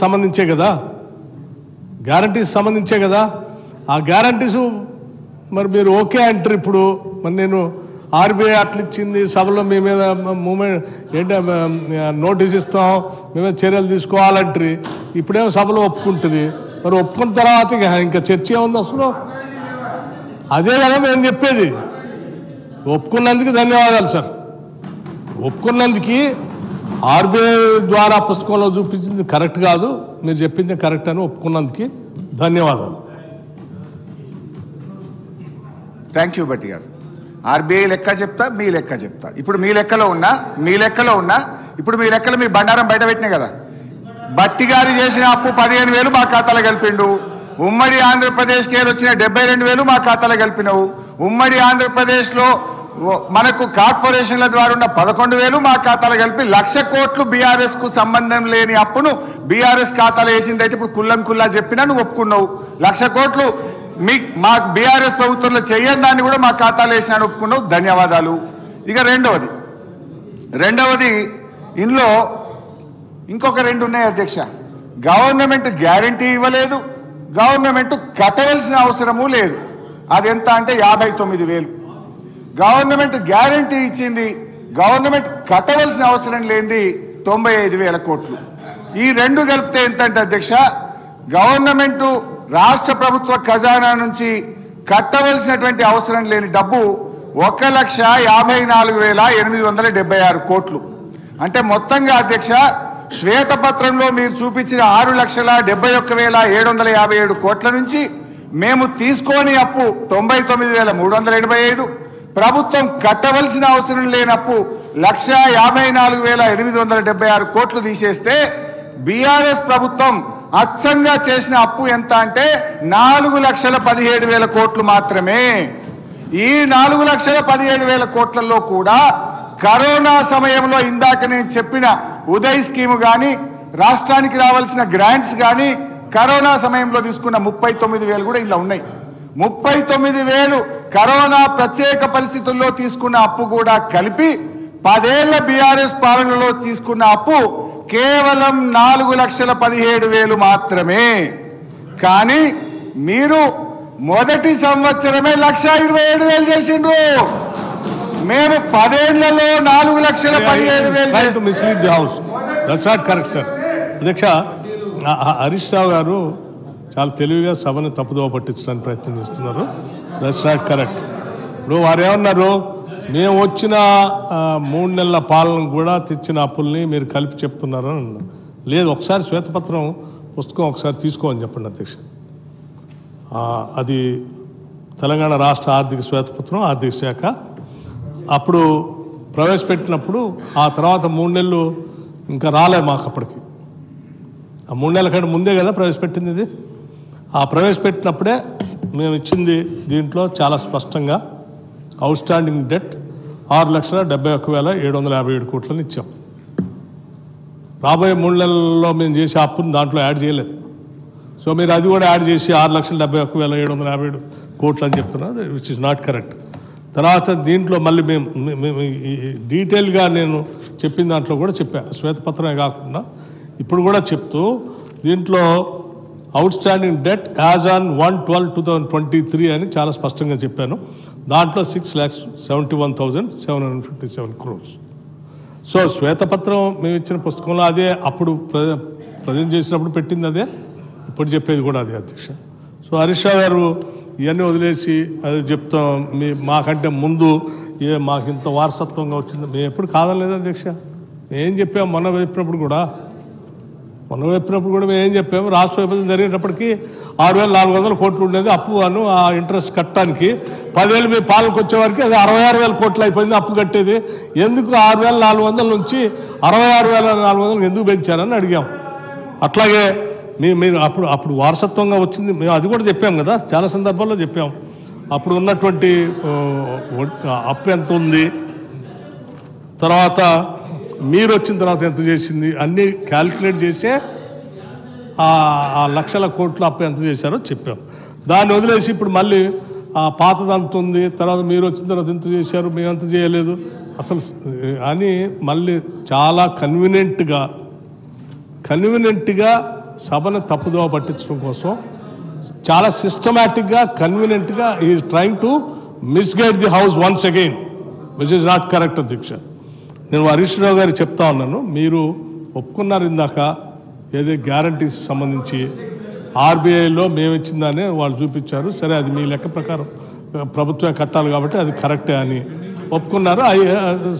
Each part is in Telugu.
సంబంధించే కదా, గ్యారంటీస్ సంబంధించే కదా. ఆ గ్యారంటీసు మరి మీరు ఓకే అంటారు. ఇప్పుడు మరి నేను ఆర్బీఐ అట్లా ఇచ్చింది, సభలో మీ మీద మూమెంట్ ఏంటి నోటీస్ ఇస్తాం, మేమే చర్యలు తీసుకోవాలంటారు. ఇప్పుడేమో సభలో ఒప్పుకుంటుంది. మరి ఒప్పుకున్న తర్వాత ఇంకా చర్చ ఏముంది అసలు? అదే కదా మేము చెప్పేది. ఒప్పుకున్నందుకు ధన్యవాదాలు సార్. ఒప్పుకున్నందుకు ఆర్బీఐ ద్వారా పుస్తకంలో చూపించింది కరెక్ట్ కాదు, మీరు చెప్పింది కరెక్ట్ అని ఒప్పుకున్నందుకు ధన్యవాదాలు. థ్యాంక్ యూ భట్టి గారు. ఆర్బీఐ లెక్క చెప్తా, మీ లెక్క చెప్తా. ఇప్పుడు మీ లెక్కలో ఉన్నా ఇప్పుడు మీ లెక్కలు మీ బండారం బయట పెట్టినాయి కదా. భట్టి గారు చేసిన అప్పు 15,000 మా ఖాతాలో కలిపిండు. ఉమ్మడి ఆంధ్రప్రదేశ్కి వచ్చిన 72,000 మా ఖాతాలో కలిపినవు. ఉమ్మడి ఆంధ్రప్రదేశ్లో మనకు కార్పొరేషన్ల ద్వారా ఉన్న 11,000 మా ఖాతాలో కలిపి 1,00,000 కోట్లు బీఆర్ఎస్ కు సంబంధం లేని అప్పును బీఆర్ఎస్ ఖాతాలో వేసింది. అయితే ఇప్పుడు కుల్లా చెప్పినా నువ్వు ఒప్పుకున్నావు. 1,00,000 కోట్లు మాకు బీఆర్ఎస్ ప్రభుత్వంలో చెయ్యని దాన్ని కూడా మా ఖాతాలో వేసినాడు, ఒప్పుకున్నావు, ధన్యవాదాలు. ఇక రెండవది ఇందులో ఇంకొక 2 ఉన్నాయి అధ్యక్ష. గవర్నమెంట్ గ్యారంటీ ఇవ్వలేదు, గవర్నమెంట్ కట్టవలసిన అవసరము లేదు. అదెంత అంటే 59,000. గవర్నమెంట్ గ్యారంటీ ఇచ్చింది, గవర్నమెంట్ కట్టవలసిన అవసరం లేనిది 95,000 కోట్లు. ఈ 2 కలిపితే ఎంతంటే అధ్యక్ష, గవర్నమెంట్ రాష్ట్ర ప్రభుత్వ ఖజానా నుంచి కట్టవలసినటువంటి అవసరం లేని డబ్బు 1,54,876 కోట్లు. అంటే మొత్తంగా అధ్యక్ష శ్వేతపత్రంలో మీరు చూపించిన 6,71,757 కోట్ల నుంచి మేము తీసుకోని అప్పు 99,385, ప్రభుత్వం కట్టవలసిన అవసరం లేని అప్పు 1,54,876 కోట్లు తీసేస్తే బీఆర్ఎస్ ప్రభుత్వం అచ్చంగా చేసిన అప్పు ఎంత అంటే 4,17,000 కోట్లు మాత్రమే. ఈ 4,17,000 కోట్లలో కూడా కరోనా సమయంలో ఇందాక నేను చెప్పిన ఉదయ్ స్కీము కానీ, రాష్ట్రానికి రావాల్సిన గ్రాంట్స్ కానీ, కరోనా సమయంలో తీసుకున్న 39,000 కూడా ఇలా ఉన్నాయి. 39,000 కరోనా ప్రత్యేక పరిస్థితుల్లో తీసుకున్న అప్పు కూడా కలిపి 10 ఏళ్ల బీఆర్ఎస్ పాలనలో తీసుకున్న అప్పు కేవలం 4,17,000 మాత్రమే. కానీ మీరు మొదటి సంవత్సరమే 1,27,000 చేసిండ్రు. మేము 10 ఏళ్లలో 4,17,000. Correct sir. అధ్యక్ష, హరీష్ రావు గారు చాలా తెలివిగా సభను తప్పుదోవ పట్టించడానికి ప్రయత్నం చేస్తున్నారు. That's not correct. ఇప్పుడు వారు ఏమన్నారు, మేము వచ్చిన 3 నెలల పాలన కూడా తెచ్చిన అప్పుల్ని మీరు కలిపి చెప్తున్నారు అని అన్నారు. లేదు, ఒకసారి శ్వేతపత్రం పుస్తకం ఒకసారి తీసుకోమని చెప్పండి అధ్యక్ష. అది తెలంగాణ రాష్ట్ర ఆర్థిక శ్వేతపత్రం, ఆర్థిక శాఖ అప్పుడు ప్రవేశపెట్టినప్పుడు ఆ తర్వాత 3 నెలలు ఇంకా రాలే మాకు. అప్పటికి ఆ 3 నెలల కంటే ముందే కదా ప్రవేశపెట్టింది ఇది. ఆ ప్రవేశపెట్టినప్పుడే మేము ఇచ్చింది దీంట్లో చాలా స్పష్టంగా అవుట్ స్టాండింగ్ డెట్ 6,71,757 కోట్లని ఇచ్చాం. రాబోయే 3 నెలల్లో మేము చేసే అప్పుని దాంట్లో యాడ్ చేయలేదు. సో మీరు అది కూడా యాడ్ చేసి 6,71,757 కోట్లు అని చెప్తున్నారు, విచ్ ఇస్ నాట్ కరెక్ట్. తర్వాత దీంట్లో మళ్ళీ మేము డీటెయిల్గా నేను చెప్పిన దాంట్లో కూడా చెప్పాను, శ్వేతపత్రమే కాకుండా ఇప్పుడు కూడా చెప్తూ దీంట్లో out standing debt as on 1/12/2023 అని చాలా స్పష్టంగా చెప్పాను. దాంట్లో 6,71,757 crores. సో శ్వేతపత్రం మేము ఇచ్చిన పుస్తకంలో అదే, అప్పుడు ప్రజెంట్ చేసినప్పుడు పెట్టింది అదే, ఇప్పుడు చెప్పేది కూడా అదే అధ్యక్ష. సో హరీష్ రావు గారు ఇవన్నీ వదిలేసి అది చెప్తాం మాకంటే ముందు మాకు ఇంత వారసత్వంగా వచ్చింది మేము ఎప్పుడు కాదనలేదు అధ్యక్ష. మేము చెప్పాము మొన్న చెప్పినప్పుడు కూడా మేము ఏం చెప్పాము, రాష్ట్ర విభజన జరిగేటప్పటికి 6,400 కోట్లు ఉండేది అప్పు అను ఆ ఇంట్రెస్ట్ కట్టడానికి. 10 ఏళ్ళు మీ పాలనకు వచ్చేవారికి అది 66,000 కోట్లు అయిపోయింది అప్పు కట్టేది. ఎందుకు 6,400 నుంచి 66,400 ఎందుకు పెంచారని అడిగాం. అట్లాగే మీరు అప్పుడు వారసత్వంగా వచ్చింది మేము అది కూడా చెప్పాం కదా, చాలా సందర్భాల్లో చెప్పాం. అప్పుడు ఉన్నటువంటి అప్పు ఎంత ఉంది, తర్వాత మీరు వచ్చిన తర్వాత ఎంత చేసింది అన్నీ క్యాల్కులేట్ చేసే ఆ 1,00,000 కోట్ల అప్పు ఎంత చేశారో చెప్పాం. దాన్ని వదిలేసి ఇప్పుడు మళ్ళీ ఆ పాతది అంత ఉంది, తర్వాత మీరు వచ్చిన తర్వాత ఎంత చేశారు, మేము ఎంత చేయలేదు అసలు అని మళ్ళీ చాలా కన్వీనియంట్గా సభను తప్పుదోవ పట్టించడం కోసం చాలా సిస్టమేటిక్గా కన్వీనియంట్గా ఈ trying to misguide the house once again which is not correct అధ్యక్ష. నేను హరీష్ రావు గారికి చెప్తా ఉన్నాను, మీరు ఒప్పుకున్నారు ఇందాక ఏదో గ్యారంటీస్ సంబంధించి ఆర్బీఐలో మేము ఇచ్చిందని వాళ్ళు చూపించారు. సరే, అది మీ లెక్క ప్రకారం ప్రభుత్వం కట్టాలి కాబట్టి అది కరెక్టే అని ఒప్పుకున్నారు.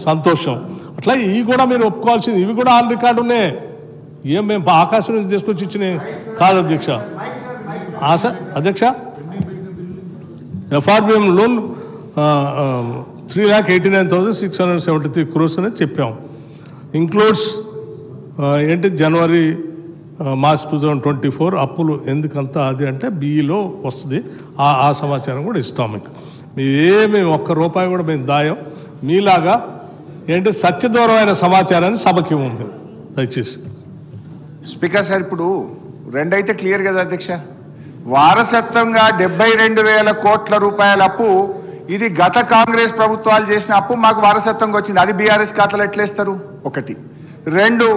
సంతోషం. అట్లా ఇవి కూడా మీరు ఒప్పుకోవాల్సింది, ఇవి కూడా ఆన్ రికార్డు ఉన్నాయి. ఏం మేము ఆకాశం నుంచి తీసుకొచ్చి ఇచ్చినాయి కాదు అధ్యక్ష. అధ్యక్ష, ఎఫ్ఆర్బిఎం లోన్ 3,89,673 crores అనేది చెప్పాం. ఇంక్లూడ్స్ ఏంటి జనవరి మార్చ్ 2024 అప్పులు ఎందుకంతా అది అంటే బిఈలో వస్తుంది. ఆ సమాచారం కూడా ఇస్తాం మీకు. మేము ఒక్క రూపాయి కూడా మేము దాయం. మీలాగా ఏంటి సత్యదూరమైన సమాచారాన్ని సభకి ఇవ్వండి దయచేసి. స్పీకర్ సార్, ఇప్పుడు రెండైతే క్లియర్ కదా అధ్యక్ష. వారసత్వంగా 72,000 కోట్ల రూపాయల అప్పు, ఇది గత కాంగ్రెస్ ప్రభుత్వాలు చేసిన అప్పు మాకు వారసత్వంగా వచ్చింది. అది బీఆర్ఎస్ ఖాతాలో ఎట్లేస్తారు? ఒకటి. రెండు,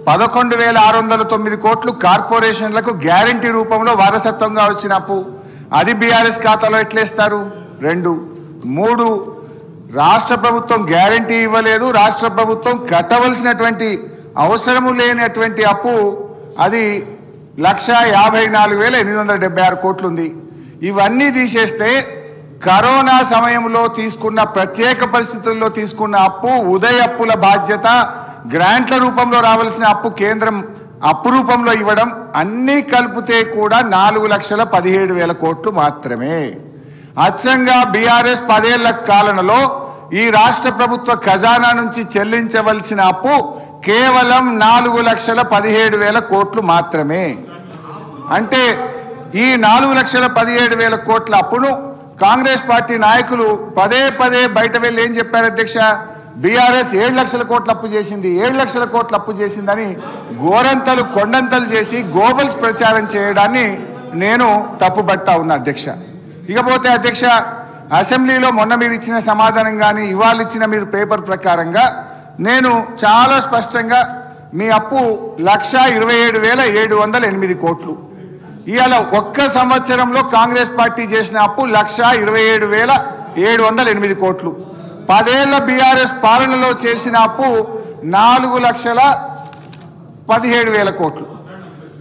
11,609 కోట్లు కార్పొరేషన్లకు గ్యారంటీ రూపంలో వారసత్వంగా వచ్చిన అప్పు, అది బీఆర్ఎస్ ఖాతాలో ఎట్లేస్తారు? రెండు. మూడు, రాష్ట్ర ప్రభుత్వం గ్యారంటీ ఇవ్వలేదు, రాష్ట్ర ప్రభుత్వం కట్టవలసినటువంటి అవసరము లేనటువంటి అప్పు, అది 1,54,876 కోట్లు ఉంది. ఇవన్నీ తీసేస్తే కరోనా సమయంలో తీసుకున్న ప్రత్యేక పరిస్థితుల్లో తీసుకున్న అప్పు, ఉదయ అప్పుల బాధ్యత, గ్రాంట్ల రూపంలో రావాల్సిన అప్పు కేంద్రం అప్పు రూపంలో ఇవ్వడం, అన్నీ కలిపితే కూడా 4,17,000 కోట్లు మాత్రమే. అచ్చంగా బీఆర్ఎస్ 10 ఏళ్ల కాలంలో ఈ రాష్ట్ర ప్రభుత్వ ఖజానా నుంచి చెల్లించవలసిన అప్పు కేవలం 4,17,000 కోట్లు మాత్రమే. అంటే ఈ 4,17,000 కోట్ల అప్పును కాంగ్రెస్ పార్టీ నాయకులు పదే పదే బయట వెళ్ళి ఏం చెప్పారు అధ్యక్ష? బీఆర్ఎస్ 7 లక్షల కోట్ల అప్పు చేసింది, 7 లక్షల కోట్ల అప్పు చేసిందని గోరంతలు కొండంతలు చేసి గోబల్స్ ప్రచారం చేయడాన్ని నేను తప్పుబట్టా ఉన్నా అధ్యక్ష. ఇకపోతే అధ్యక్ష, అసెంబ్లీలో మొన్న మీరు ఇచ్చిన సమాధానం కానీ ఇవాళ ఇచ్చిన మీరు పేపర్ ప్రకారంగా నేను చాలా స్పష్టంగా మీ అప్పు 1,27,708 కోట్లు. ఇవాళ ఒక్క సంవత్సరంలో కాంగ్రెస్ పార్టీ చేసిన అప్పు 1,27,708 కోట్లు. 10 ఏళ్ల బీఆర్ఎస్ పాలనలో చేసిన అప్పు 4,17,000 కోట్లు.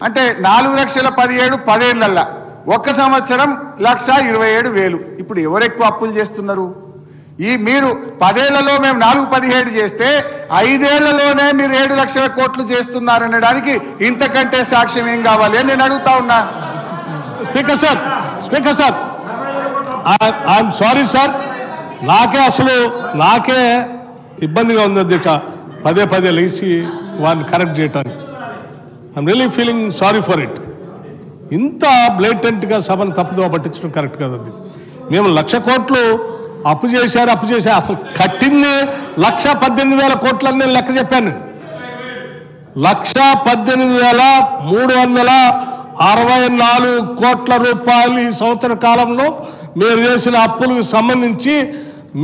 అంటే 4,17,000 10 ఏళ్లల్లా, ఒక్క సంవత్సరం 1,27,000. ఇప్పుడు ఎవరు ఎక్కువ అప్పులు చేస్తున్నారు? ఈ మీరు 10 ఏళ్లలో మేము 4,17 చేస్తే 5 ఏళ్లలోనే మీరు 7 లక్షల కోట్లు చేస్తున్నారనడానికి ఇంతకంటే సాక్ష్యం ఏం కావాలి అని నేను అడుగుతా ఉన్నా. Speaker sir, I'm sorry sir, నాకే ఇబ్బందిగా ఉంది అధ్యక్ష పదే లేచి వారిని కరెక్ట్ చేయడానికి. I'm really feeling sorry for it. ఇంత బ్లేటెంట్గా సభను తప్పుదోవ పట్టించడం కరెక్ట్ కాదు. అది మేము 1,00,000 కోట్లు అప్పు చేశారు. అసలు కట్టింది 1,18,000 కోట్లని నేను లెక్క చెప్పాను. 1,18,364 కోట్ల రూపాయలు ఈ సంవత్సర కాలంలో మీరు చేసిన అప్పులకు సంబంధించి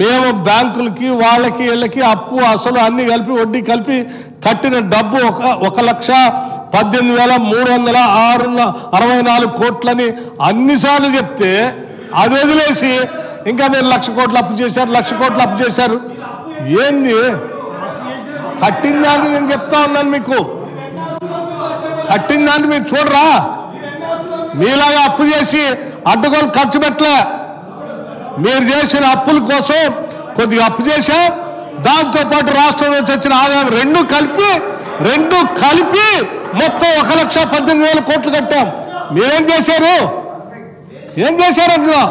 మేము బ్యాంకులకి వాళ్ళకి వీళ్ళకి అప్పు అసలు అన్ని కలిపి వడ్డీ కలిపి కట్టిన డబ్బు 1,18,364 కోట్లని అన్నిసార్లు చెప్తే అది వదిలేసి ఇంకా మీరు 1,00,000 కోట్లు అప్పు చేశారు, 1,00,000 కోట్లు అప్పు చేశారు. ఏంది కట్టిన దాన్ని నేను చెప్తా ఉన్నాను మీకు. కట్టిన దాన్ని మీరు చూడరా? మీలాగా అప్పు చేసి అడ్డగోలు ఖర్చు పెట్టలే. మీరు చేసిన అప్పుల కోసం కొద్దిగా అప్పు చేశాం, దాంతోపాటు రాష్ట్రం నుంచి వచ్చిన ఆదాయం రెండు కలిపి మొత్తం 1,18,000 కోట్లు కట్టాం. మీరేం చేశారు? అందులో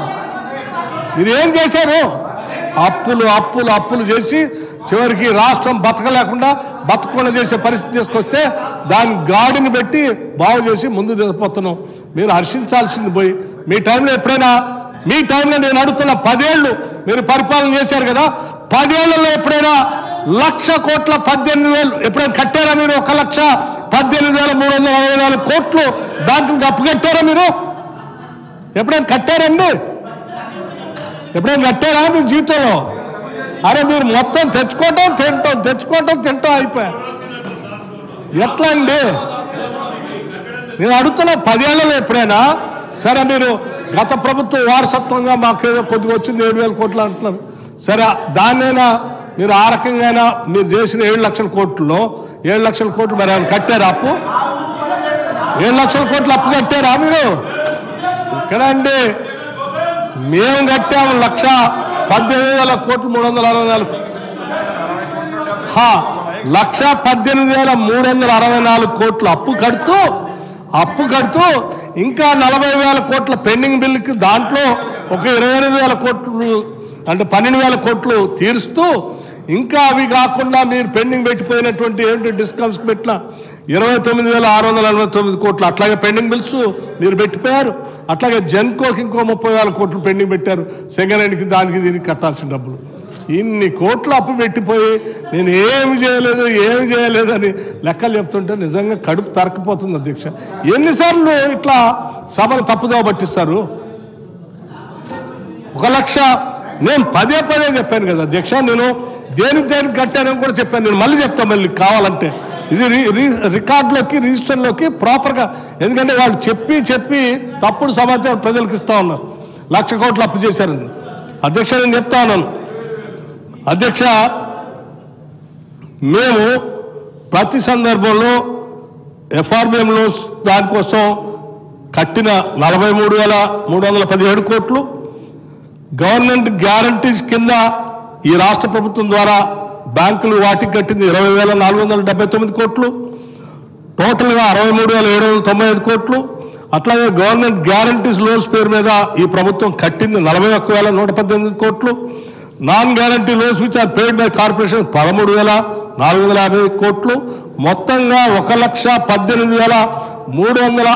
మీరు ఏం చేశారు? అప్పులు చేసి చివరికి రాష్ట్రం బతకకుండా చేసే పరిస్థితి తీసుకొస్తే దాని గాడిని పెట్టి బాగు చేసి ముందు పోతున్నాం. మీరు హర్షించాల్సింది పోయి మీ టైంలో నేను అడుగుతున్న 10 ఏళ్ళు మీరు పరిపాలన చేశారు కదా, 10 ఏళ్లలో ఎప్పుడైనా 1,00,000 కోట్ల 18,000 ఎప్పుడైనా కట్టారా మీరు? 1,18,364 కోట్లు దాంట్లో అప్పు కట్టారా మీరు? ఎప్పుడైనా కట్టారండి? ఎప్పుడైనా కట్టారా మీ జీవితంలో? అరే మీరు మొత్తం తెచ్చుకోవటం తింటాం అయిపోయా. ఎట్లా అండి? నేను అడుగుతున్నా 10 ఏళ్లలో ఎప్పుడైనా సరే మీరు గత ప్రభుత్వం వారసత్వంగా మాకేదో కొద్దిగా వచ్చింది 7,000 కోట్లు అంటున్నారు. సరే దాన్నైనా మీరు ఆ రకంగా మీరు చేసిన 7 లక్షల కోట్లలో 7 లక్షల కోట్లు మరి ఆయన కట్టారా అప్పు? 7 లక్షల కోట్లు అప్పు కట్టారా మీరు? ఇక్కడ అండి మేము కట్టాము 1,18,000 కోట్లు 364 1,18,364 కోట్లు అప్పు కడుతూ ఇంకా 40,000 కోట్ల పెండింగ్ బిల్లుకి దాంట్లో ఒక 28,000 కోట్లు అంటే 12,000 కోట్లు తీరుస్తూ ఇంకా అవి కాకుండా మీరు పెండింగ్ పెట్టిపోయినటువంటి ఏంటి డిస్కౌంట్స్కి పెట్టిన 29,649 కోట్లు అట్లాగే పెండింగ్ బిల్స్ మీరు పెట్టిపోయారు. అట్లాగే జెన్కోకి ఇంకో 30,000 కోట్లు పెండింగ్ పెట్టారు. సెకండ్ హ్యాండ్కి దానికి దీనికి కట్టాల్సిన డబ్బులు ఇన్ని కోట్లు అప్పు పెట్టిపోయి నేను ఏమి చేయలేదు అని లెక్కలు చెప్తుంటే నిజంగా కడుపు తరకపోతుంది అధ్యక్ష. ఎన్నిసార్లు ఇట్లా సభను తప్పుదోవ పట్టిస్తారు? 1 లక్ష నేను పదే చెప్పాను కదా అధ్యక్ష. నేను దేనికి కట్టానని కూడా చెప్పాను. నేను మళ్ళీ చెప్తాను మళ్ళీ కావాలంటే. ఇది రికార్డులోకి రిజిస్టర్లోకి ప్రాపర్గా, ఎందుకంటే వాళ్ళు చెప్పి తప్పుడు సమాచారం ప్రజలకు ఇస్తా ఉన్నారు. 1,00,000 కోట్లు అప్పు చేశారని. అధ్యక్ష నేను చెప్తా ఉన్నాను అధ్యక్ష, మేము ప్రతి సందర్భంలో ఎఫ్ఆర్బిఎంలో దానికోసం కట్టిన 43,317 కోట్లు, గవర్నమెంట్ గ్యారంటీస్ కింద ఈ రాష్ట్ర ప్రభుత్వం ద్వారా బ్యాంకులు వాటికి కట్టింది 20,479 కోట్లు, టోటల్గా 63,795 కోట్లు. అట్లాగే గవర్నమెంట్ గ్యారంటీస్ లోన్స్ పేరు మీద ఈ ప్రభుత్వం కట్టింది 41,118 కోట్లు. Non guarantee loans which are paid by corporation 13,450 కోట్లు. మొత్తంగా 1,18,300